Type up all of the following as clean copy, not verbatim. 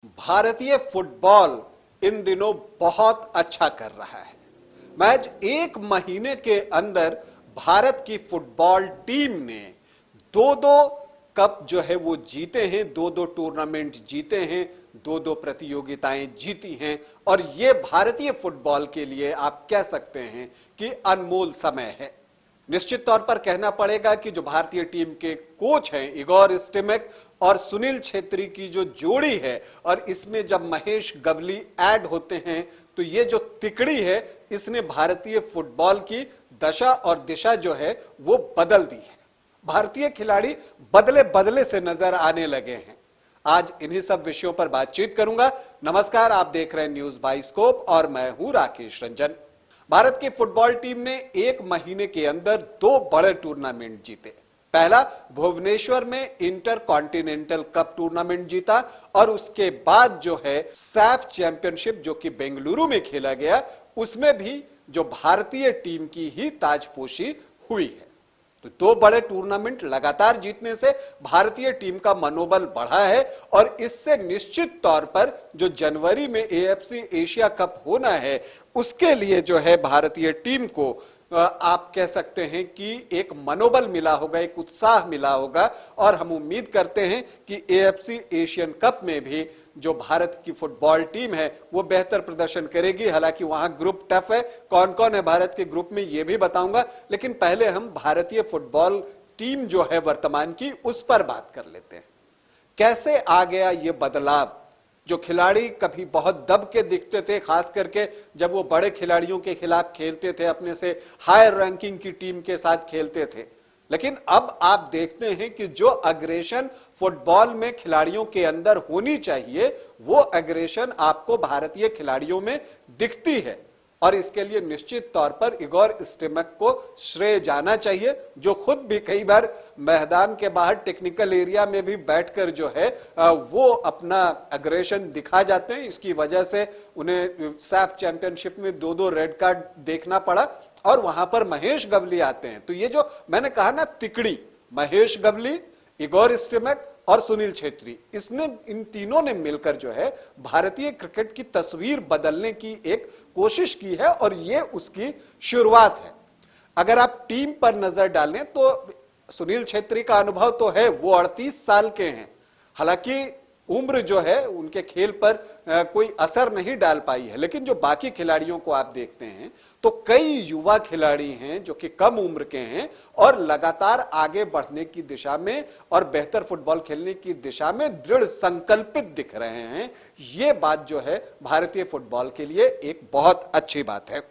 भारतीय football in दिनों बहुत अच्छा कर रहा है। मैच एक महीने के अंदर भारत की फुटबॉल टीम ने दो दो कप जो है वो जीते हैं, दो दो टूर्नामेंट जीते हैं, दो दो प्रतियोगिताएं जीती हैं। और ये भारतीय फुटबॉल के लिए आप कह सकते हैं कि अनमोल समय है। निश्चित तौर पर कहना पड़ेगा कि जो भारतीय टीम के कोच हैं इगोर स्टिमैक और सुनील छेत्री की जो जोड़ी है, और इसमें जब महेश गवली ऐड होते हैं तो ये जो तिकड़ी है इसने भारतीय फुटबॉल की दशा और दिशा जो है वो बदल दी है। भारतीय खिलाड़ी बदले बदले से नजर आने लगे हैं। आज इन्हीं सब विषयों पर बातचीत करूंगा। नमस्कार, आप देख रहे हैं न्यूज बाइस्कोप और मैं हूं राकेश रंजन। भारत की फुटबॉल टीम ने एक महीने के अंदर दो बड़े टूर्नामेंट जीते। पहला भुवनेश्वर में इंटर कॉन्टिनेंटल कप टूर्नामेंट जीता और उसके बाद जो है सैफ चैंपियनशिप जो कि बेंगलुरु में खेला गया, उसमें भी जो भारतीय टीम की ही ताजपोशी हुई है। तो दो बड़े टूर्नामेंट लगातार जीतने से भारतीय टीम का मनोबल बढ़ा है और इससे निश्चित तौर पर जो जनवरी में एएफसी एशिया कप होना है उसके लिए जो है भारतीय टीम को आप कह सकते हैं कि एक मनोबल मिला होगा, एक उत्साह मिला होगा। और हम उम्मीद करते हैं कि एएफसी एशियन कप में भी जो भारत की फुटबॉल टीम है वो बेहतर प्रदर्शन करेगी। हालांकि वहां ग्रुप टफ है, कौन कौन है भारत के ग्रुप में ये भी बताऊंगा, लेकिन पहले हम भारतीय फुटबॉल टीम जो है वर्तमान की उस पर बात कर लेते हैं। कैसे आ गया ये बदलाव? जो खिलाड़ी कभी बहुत दब के दिखते थे, खास करके जब वो बड़े खिलाड़ियों के खिलाफ खेलते थे, अपने से हायर रैंकिंग की टीम के साथ खेलते थे, लेकिन अब आप देखते हैं कि जो अग्रेशन फुटबॉल में खिलाड़ियों के अंदर होनी चाहिए वो अग्रेशन आपको भारतीय खिलाड़ियों में दिखती है। और इसके लिए निश्चित तौर पर इगोर स्टिमैक को श्रेय जाना चाहिए, जो खुद भी कई बार मैदान के बाहर टेक्निकल एरिया में भी बैठकर जो है वो अपना अग्रेशन दिखा जाते हैं। इसकी वजह से उन्हें सैफ चैंपियनशिप में दो दो रेड कार्ड देखना पड़ा और वहां पर महेश गवली आते हैं। तो ये जो मैंने कहा ना तिकड़ी, महेश गवली, इगोर स्टिमैक और सुनील छेत्री, इन तीनों ने मिलकर जो है भारतीय क्रिकेट की तस्वीर बदलने की एक कोशिश की है और ये उसकी शुरुआत है। अगर आप टीम पर नजर डालें तो सुनील छेत्री का अनुभव तो है, वो 38 साल के हैं। हालांकि उम्र जो है उनके खेल पर कोई असर नहीं डाल पाई है, लेकिन जो बाकी खिलाड़ियों को आप देखते हैं तो कई युवा खिलाड़ी हैं जो कि कम उम्र के हैं और लगातार आगे बढ़ने की दिशा में और बेहतर फुटबॉल खेलने की दिशा में दृढ़ संकल्पित दिख रहे हैं। ये बात जो है भारतीय फुटबॉल के लिए एक बहुत अच्छी बात है।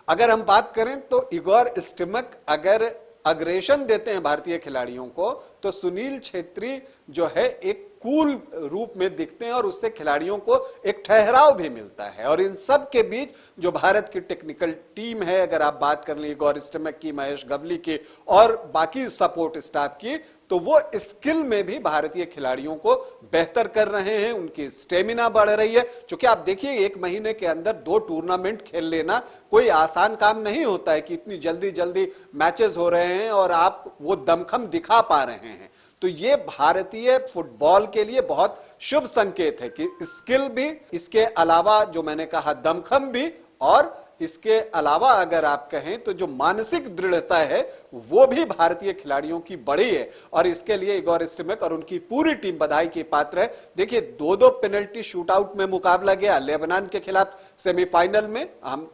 अगर हम बात करें तो इगोर स्टिमैक अगर अग्रेशन देते हैं भारतीय खिलाड़ियों को, तो सुनील छेत्री जो है एक कूल रूप में दिखते हैं और उससे खिलाड़ियों को एक ठहराव भी मिलता है। और इन सब के बीच जो भारत की टेक्निकल टीम है, अगर आप बात कर लें इगोर स्टिमैक की, महेश गवली की और बाकी सपोर्ट स्टाफ की, तो वो स्किल में भी भारतीय खिलाड़ियों को बेहतर कर रहे हैं, उनकी स्टेमिना बढ़ रही है। क्योंकि आप देखिए एक महीने के अंदर दो टूर्नामेंट खेल लेना कोई आसान काम नहीं होता है कि इतनी जल्दी जल्दी मैचेस हो रहे हैं और आप वो दमखम दिखा पा रहे हैं। तो ये भारतीय फुटबॉल के लिए बहुत शुभ संकेत है कि स्किल भी, इसके अलावा जो मैंने कहा दमखम भी, और इसके अलावा अगर आप कहें तो जो मानसिक दृढ़ता है वो भी भारतीय खिलाड़ियों की बढ़ी है। और इसके लिए इगोर स्टिमैक और उनकी पूरी टीम बधाई की पात्र है। देखिए दो दो पेनल्टी शूटआउट में मुकाबला गया, लेबनान के खिलाफ सेमीफाइनल में,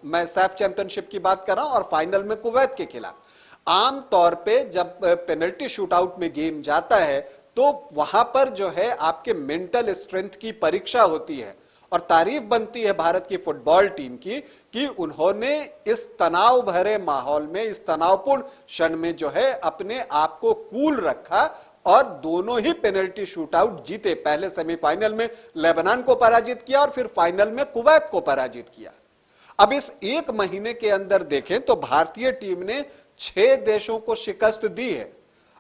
मैं सैफ चैंपियनशिप की बात कर रहा हूं, और फाइनल में कुवैत के खिलाफ। आम तौर पे जब पेनल्टी शूटआउट में गेम जाता है तो वहां पर जो है आपके मेंटल स्ट्रेंथ की परीक्षा होती है। और तारीफ बनती है भारत की फुटबॉल टीम की कि उन्होंने इस तनाव भरे माहौल में, इस तनावपूर्ण क्षण में जो है अपने आप को कूल रखा और दोनों ही पेनल्टी शूटआउट जीते। पहले सेमीफाइनल में लेबनान को पराजित किया और फिर फाइनल में कुवैत को पराजित किया। अब इस एक महीने के अंदर देखें तो भारतीय टीम ने 6 देशों को शिकस्त दी है।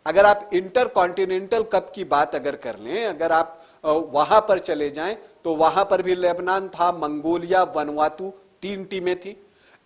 अगर आप इंटर कॉन्टिनेंटल कप की बात अगर कर लें, अगर आप वहां पर चले जाएं तो वहां पर भी लेबनान था, मंगोलिया, वनुआतू, 3 टीमें थी।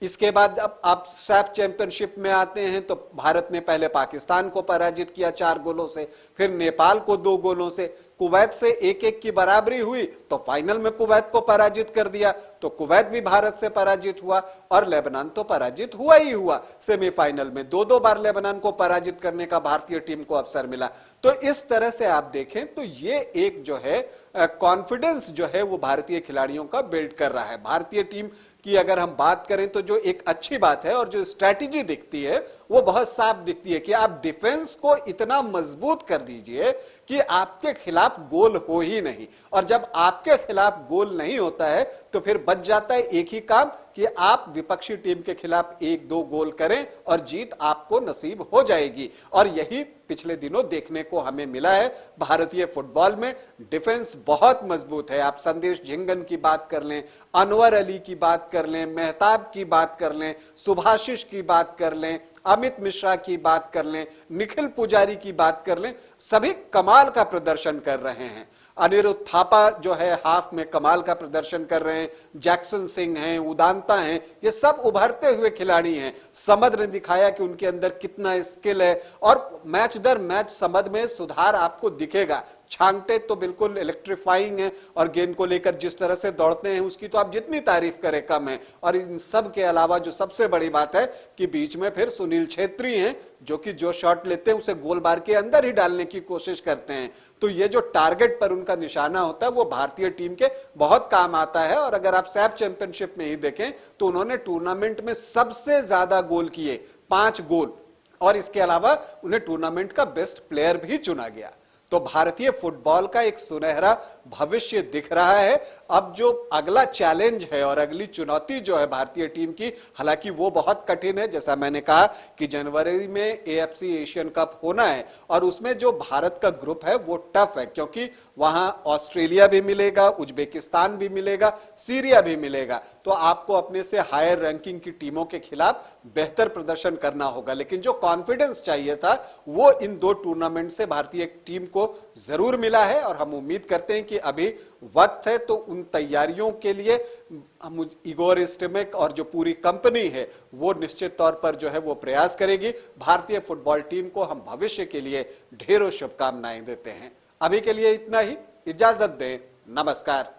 इसके बाद अब आप सैफ चैंपियनशिप में आते हैं तो भारत ने पहले पाकिस्तान को पराजित किया 4 गोलों से, फिर नेपाल को 2 गोलों से, कुवैत से 1-1 की बराबरी हुई तो फाइनल में कुवैत को पराजित कर दिया, तो कुवैत भी भारत से पराजित हुआ और लेबनान तो पराजित हुआ ही हुआ। सेमीफाइनल में 2-2 बार लेबनान को पराजित करने का भारतीय टीम को अवसर मिला। तो इस तरह से आप देखें तो ये एक जो है कॉन्फिडेंस जो है वो भारतीय खिलाड़ियों का बिल्ड कर रहा है। भारतीय टीम की अगर हम बात करें तो जो एक अच्छी बात है और जो स्ट्रैटेजी दिखती है वो बहुत साफ दिखती है कि आप डिफेंस को इतना मजबूत कर दीजिए कि आपके खिलाफ गोल हो ही नहीं, और जब आपके खिलाफ गोल नहीं होता है तो फिर बच जाता है एक ही काम कि आप विपक्षी टीम के खिलाफ 1-2 गोल करें और जीत आपको नसीब हो जाएगी। और यही पिछले दिनों देखने को हमें मिला है। भारतीय फुटबॉल में डिफेंस बहुत मजबूत है। आप संदेश झिंगन की बात कर लें, अनवर अली की बात कर लें, मेहताब की बात कर लें, सुभाशिष की बात कर लें, अमित मिश्रा की बात कर लें, निखिल पुजारी की बात कर लें, सभी कमाल का प्रदर्शन कर रहे हैं। अनिरुद्ध थापा जो है हाफ में कमाल का प्रदर्शन कर रहे हैं, जैक्सन सिंह हैं, उदांता हैं, ये सब उभरते हुए खिलाड़ी हैं। समद ने दिखाया कि उनके अंदर कितना स्किल है और मैच दर मैच समद में सुधार आपको दिखेगा। छांगटे तो बिल्कुल इलेक्ट्रीफाइंग है और गेंद को लेकर जिस तरह से दौड़ते हैं उसकी तो आप जितनी तारीफ करें कम है। और इन सब के अलावा जो सबसे बड़ी बात है कि बीच में फिर सुनील छेत्री हैं जो कि जो शॉट लेते हैं उसे गोल बार के अंदर ही डालने की कोशिश करते हैं। तो ये जो टारगेट पर उनका निशाना होता है वो भारतीय टीम के बहुत काम आता है। और अगर आप सैफ चैंपियनशिप में ही देखें तो उन्होंने टूर्नामेंट में सबसे ज्यादा गोल किए, 5 गोल, और इसके अलावा उन्हें टूर्नामेंट का बेस्ट प्लेयर भी चुना गया। तो भारतीय फुटबॉल का एक सुनहरा भविष्य दिख रहा है। अब जो अगला चैलेंज है और अगली चुनौती जो है भारतीय टीम की, हालांकि वो बहुत कठिन है। जैसा मैंने कहा कि जनवरी में एएफसी एशियन कप होना है और उसमें जो भारत का ग्रुप है वो टफ है, क्योंकि वहां ऑस्ट्रेलिया भी मिलेगा, उज्बेकिस्तान भी मिलेगा, सीरिया भी मिलेगा। तो आपको अपने से हायर रैंकिंग की टीमों के खिलाफ बेहतर प्रदर्शन करना होगा। लेकिन जो कॉन्फिडेंस चाहिए था वो इन 2 टूर्नामेंट से भारतीय टीम को जरूर मिला है। और हम उम्मीद करते हैं कि अभी वक्त है तो उन तैयारियों के लिए इगोर स्टिमेक और जो पूरी कंपनी है वो निश्चित तौर पर जो है वो प्रयास करेगी। भारतीय फुटबॉल टीम को हम भविष्य के लिए ढेरों शुभकामनाएं देते हैं। अभी के लिए इतना ही, इजाजत दें, नमस्कार।